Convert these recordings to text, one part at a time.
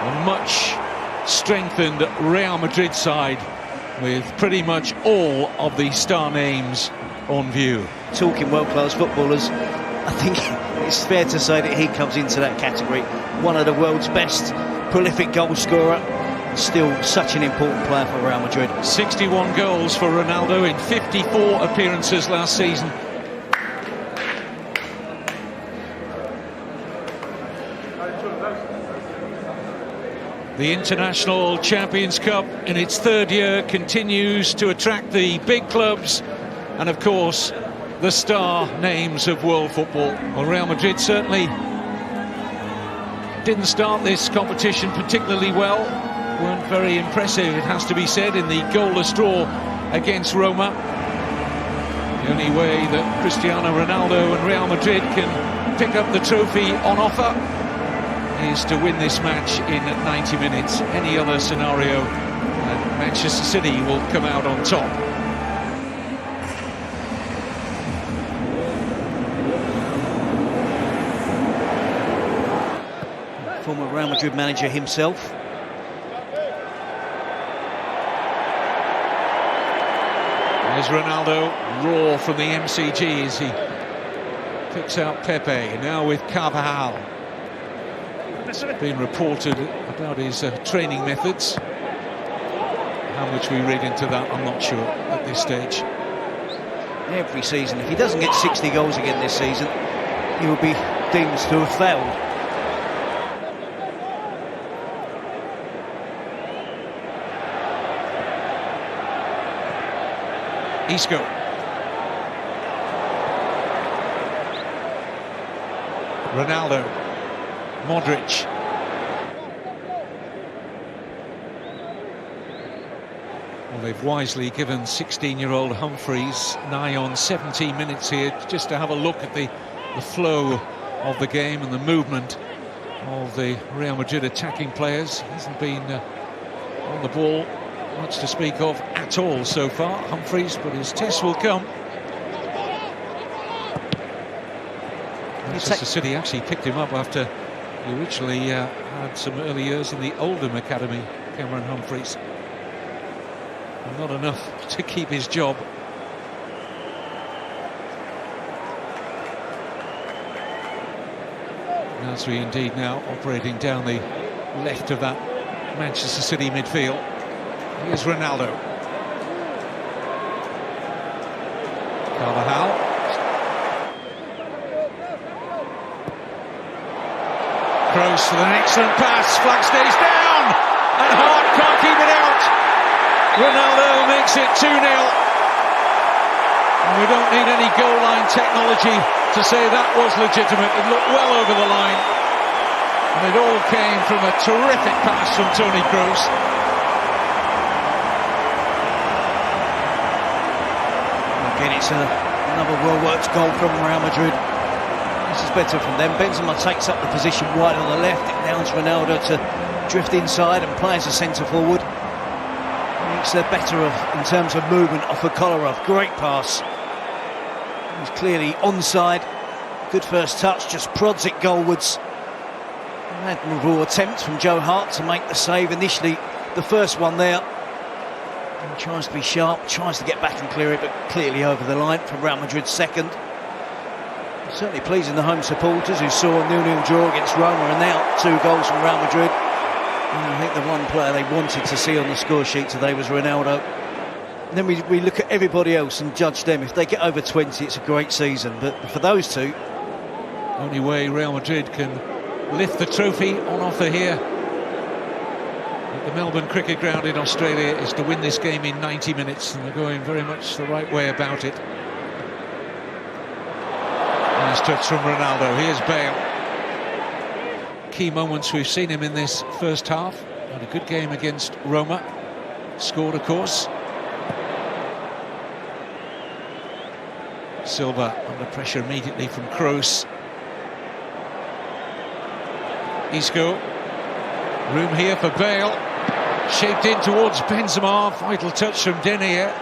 A much strengthened Real Madrid side with pretty much all of the star names on view. Talking world-class footballers, I think it's fair to say that he comes into that category. One of the world's best prolific goal scorer, still such an important player for Real Madrid. 61 goals for Ronaldo in 54 appearances last season. The International Champions Cup in its third year continues to attract the big clubs and, of course, the star names of world football. Well, Real Madrid certainly didn't start this competition particularly well. Weren't very impressive, it has to be said, in the goalless draw against Roma. The only way that Cristiano Ronaldo and Real Madrid can pick up the trophy on offer is to win this match in 90 minutes. Any other scenario, Manchester City will come out on top. Former Real Madrid manager himself. There's Ronaldo, raw from the MCG as he picks out Pepe, now with Carvajal. It's been reported about his training methods. How much we read into that, I'm not sure at this stage. Every season, if he doesn't get 60 goals again this season, he will be deemed to have failed. Isco. Ronaldo. Modric. Well, they've wisely given 16-year-old Humphreys nigh on 17 minutes here just to have a look at the flow of the game and the movement of the Real Madrid attacking players. He hasn't been on the ball much to speak of at all so far, Humphreys, but his test will come. Manchester City actually picked him up after he originally had some early years in the Oldham Academy, Cameron Humphreys. And not enough to keep his job. Nasri indeed now operating down the left of that Manchester City midfield. Here's Ronaldo. Carvajal. Kroos with an excellent pass. Flag stays down. And Hart can't keep it out. Ronaldo makes it 2-0. And we don't need any goal line technology to say that was legitimate. It looked well over the line. And it all came from a terrific pass from Toni Kroos. Again, it's another well-worked goal from Real Madrid. This is better from them. Benzema takes up the position wide on the left. It allows Ronaldo to drift inside and play as a centre-forward. Makes it better in terms of movement off of Kolarov. Great pass. He's clearly onside. Good first touch, just prods it goalwards. An admirable attempt from Joe Hart to make the save initially. The first one there. He tries to be sharp, tries to get back and clear it, but clearly over the line from Real Madrid's second. Certainly pleasing the home supporters who saw a 0-0 draw against Roma, and now 2 goals from Real Madrid. And I think the one player they wanted to see on the score sheet today was Ronaldo. And then we look at everybody else and judge them. If they get over 20, it's a great season. But for those two... Only way Real Madrid can lift the trophy on offer here at the Melbourne Cricket Ground in Australia is to win this game in 90 minutes, and they're going very much the right way about it. Nice touch from Ronaldo. Here's Bale. Key moments we've seen him in this first half. Had a good game against Roma. Scored, of course. Silva under pressure immediately from Kroos. Isco. Room here for Bale. Shaped in towards Benzema. Vital touch from Denier.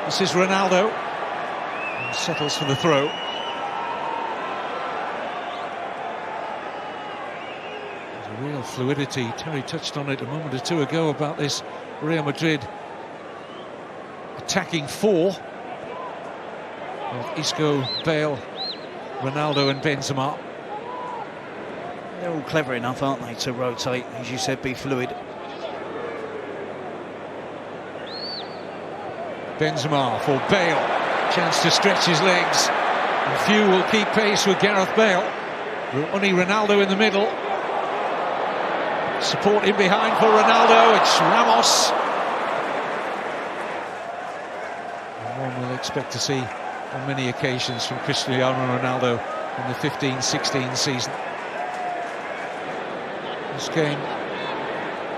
This is Ronaldo. And settles for the throw. There's a real fluidity. Terry touched on it a moment or two ago about this Real Madrid attacking four of Isco, Bale, Ronaldo and Benzema. They're all clever enough, aren't they, to rotate, as you said, be fluid. Benzema for Bale, chance to stretch his legs, and few will keep pace with Gareth Bale. Only Ronaldo in the middle. Support in behind for Ronaldo. It's Ramos. And one we'll expect to see on many occasions from Cristiano Ronaldo in the 15-16 season. This game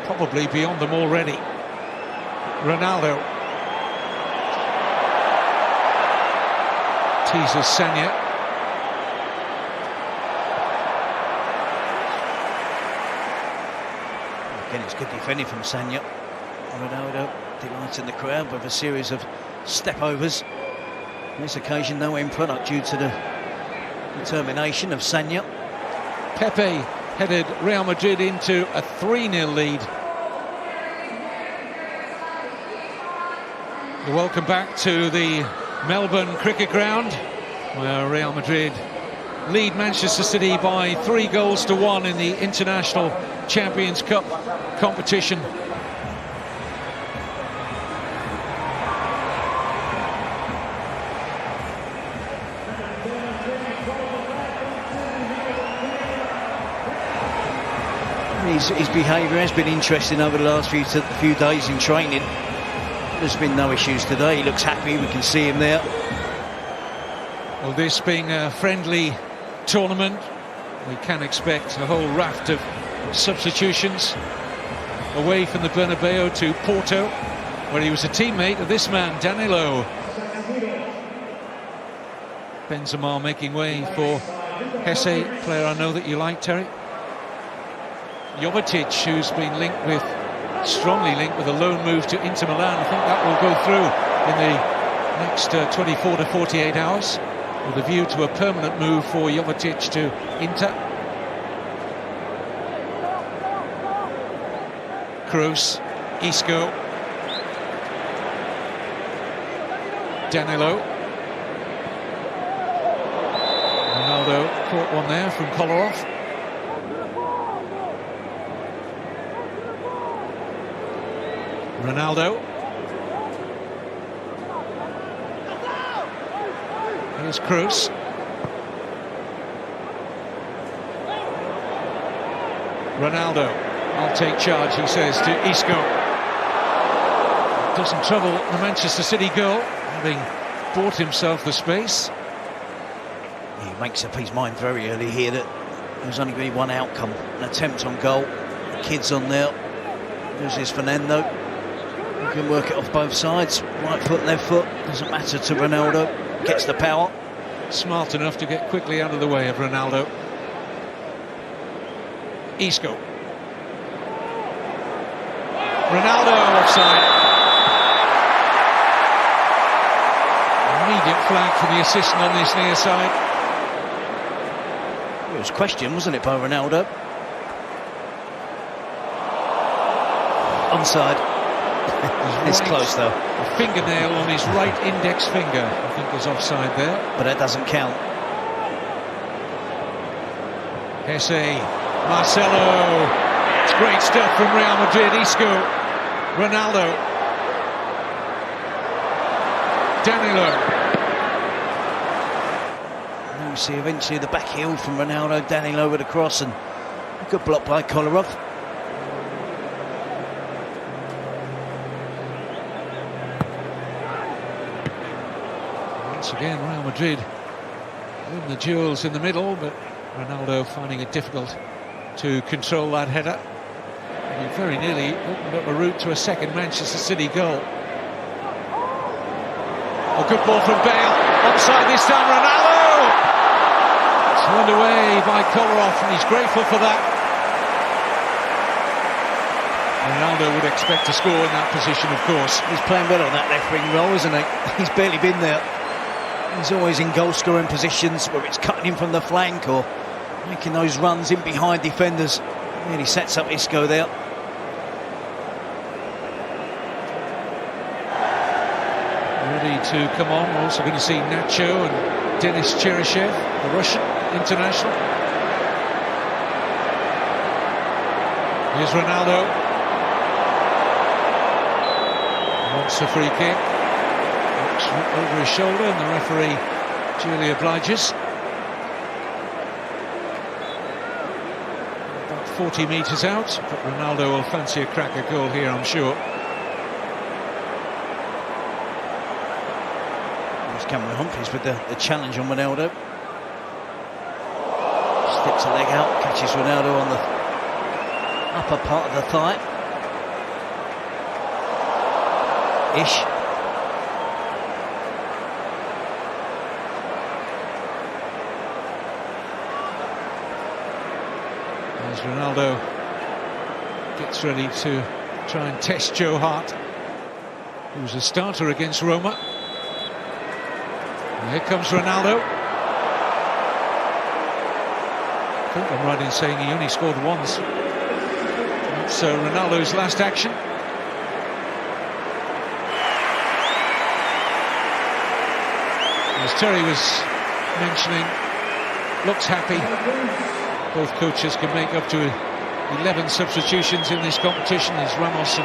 probably beyond them already. Ronaldo teases Sanya. Again, it's good defending from Sanya. Ronaldo delighting the crowd with a series of step-overs. On this occasion, no end product due to the determination of Sanya. Pepe headed Real Madrid into a 3-0 lead. Welcome back to the Melbourne Cricket Ground, where Real Madrid lead Manchester City by 3-1 in the International Champions Cup competition. His behaviour has been interesting over the last few days in training. There's been no issues today. He looks happy. We can see him there. Well, this being a friendly tournament, we can expect a whole raft of substitutions. Away from the Bernabeu to Porto, where he was a teammate of this man, Danilo. Benzema making way for Hesse, player I know that you like, Terry. Jovetic, who's been strongly linked with a loan move to Inter Milan. I think that will go through in the next 24 to 48 hours, with a view to a permanent move for Jovetic to Inter. Kroos, Isco, Danilo. Ronaldo caught one there from Kolarov. Ronaldo. Here's Kroos. Ronaldo, I'll take charge, he says to Isco. Doesn't trouble the Manchester City goal, having bought himself the space. He makes up his mind very early here that there's only going to be one outcome, an attempt on goal. The kid's on there. There's his Fernando. You can work it off both sides, right foot, left foot, doesn't matter to Ronaldo, gets the power. Smart enough to get quickly out of the way of Ronaldo. Isco. Ronaldo offside. Immediate flag for the assistant on this near side. It was questioned, wasn't it, by Ronaldo? Onside. It's close though. A fingernail on his right index finger, I think, is offside there. But that doesn't count. Hesse, Marcelo. It's great stuff from Real Madrid. Isco, Ronaldo, Danilo. And you see eventually the back heel from Ronaldo, Danilo with a cross, and a good block by Kolarov. Once again, Real Madrid win the duels in the middle, but Ronaldo finding it difficult to control that header. He very nearly opened up a route to a second Manchester City goal. A good ball from Bale. Offside this time, Ronaldo! Turned away by Kolarov, and he's grateful for that. Ronaldo would expect to score in that position, of course. He's playing well on that left wing role, isn't he? He's barely been there. He's always in goal-scoring positions, whether it's cutting in from the flank or making those runs in behind defenders. Really sets up Isco there. Ready to come on. We're also going to see Nacho and Denis Cheryshev, the Russian international. Here's Ronaldo. Wants the free kick. Looks over his shoulder and the referee duly obliges. About 40 metres out, but Ronaldo will fancy a cracker goal here, I'm sure. There's Cameron Humphreys with the challenge on Ronaldo. Sticks a leg out, catches Ronaldo on the upper part of the thigh. Ish. As Ronaldo gets ready to try and test Joe Hart, who's a starter against Roma. And here comes Ronaldo. I think I'm right in saying he only scored once. That's Ronaldo's last action. As Terry was mentioning, looks happy. Both coaches can make up to 11 substitutions in this competition as Ramos and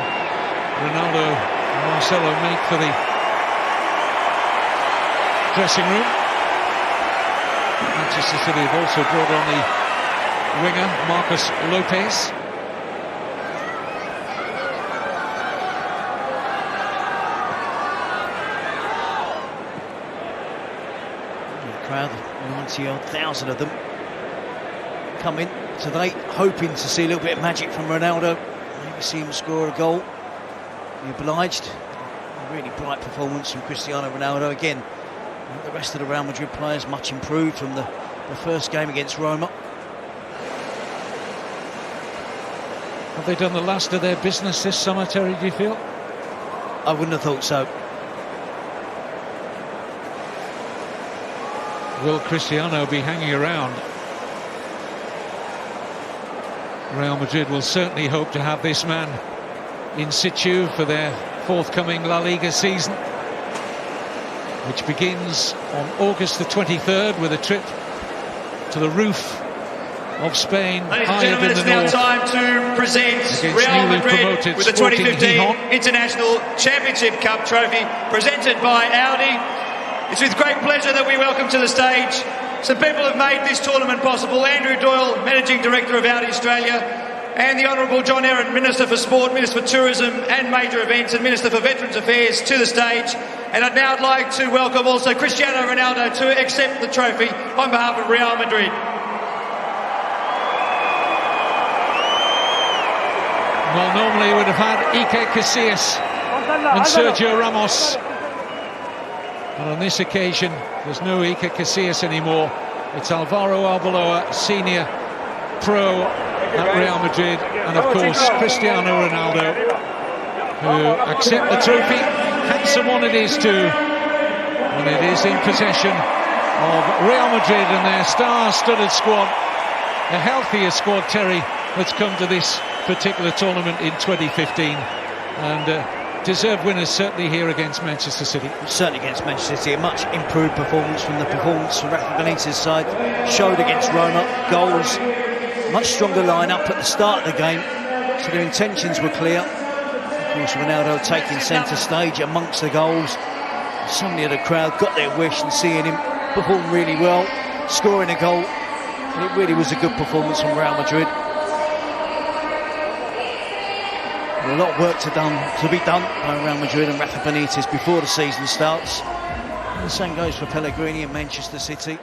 Ronaldo and Marcelo make for the dressing room. Manchester City have also brought on the winger Marcos Lopez. Crowd, 90,000 of them come in today, hoping to see a little bit of magic from Ronaldo. Maybe see him score a goal. Be obliged. A really bright performance from Cristiano Ronaldo. Again, the rest of the Real Madrid players much improved from the first game against Roma. Have they done the last of their business this summer, Terry, do you feel? I wouldn't have thought so. Will Cristiano be hanging around? Real Madrid will certainly hope to have this man in situ for their forthcoming La Liga season, which begins on August the 23rd with a trip to the roof of Spain. Ladies and gentlemen, it's now time to present Real Madrid with the 2015 International Championship Cup trophy presented by Audi. It's with great pleasure that we welcome to the stage some people who have made this tournament possible. Andrew Doyle, Managing Director of Audi Australia, and the Honourable John Aaron, Minister for Sport, Minister for Tourism and Major Events, and Minister for Veterans Affairs to the stage. And I'd now like to welcome also Cristiano Ronaldo to accept the trophy on behalf of Real Madrid. Well, normally we would have had Iker Casillas and Sergio Ramos. But on this occasion, there's no Iker Casillas anymore. It's Alvaro Arbeloa, senior pro at Real Madrid, and of course Cristiano Ronaldo, who accept the trophy. Handsome one it is too, and it is in possession of Real Madrid and their star-studded squad, the healthiest squad, Terry, that's come to this particular tournament in 2015, and deserved winners certainly here against Manchester City. Certainly against Manchester City, a much improved performance from the performance from Rafa Benitez's side. Showed against Roma, goals, much stronger line-up at the start of the game, so their intentions were clear. Of course, Ronaldo taking centre stage amongst the goals. So many of the crowd got their wish and seeing him perform really well, scoring a goal. And it really was a good performance from Real Madrid. A lot of work to be done by Real Madrid and Rafa Benitez before the season starts. And the same goes for Pellegrini and Manchester City.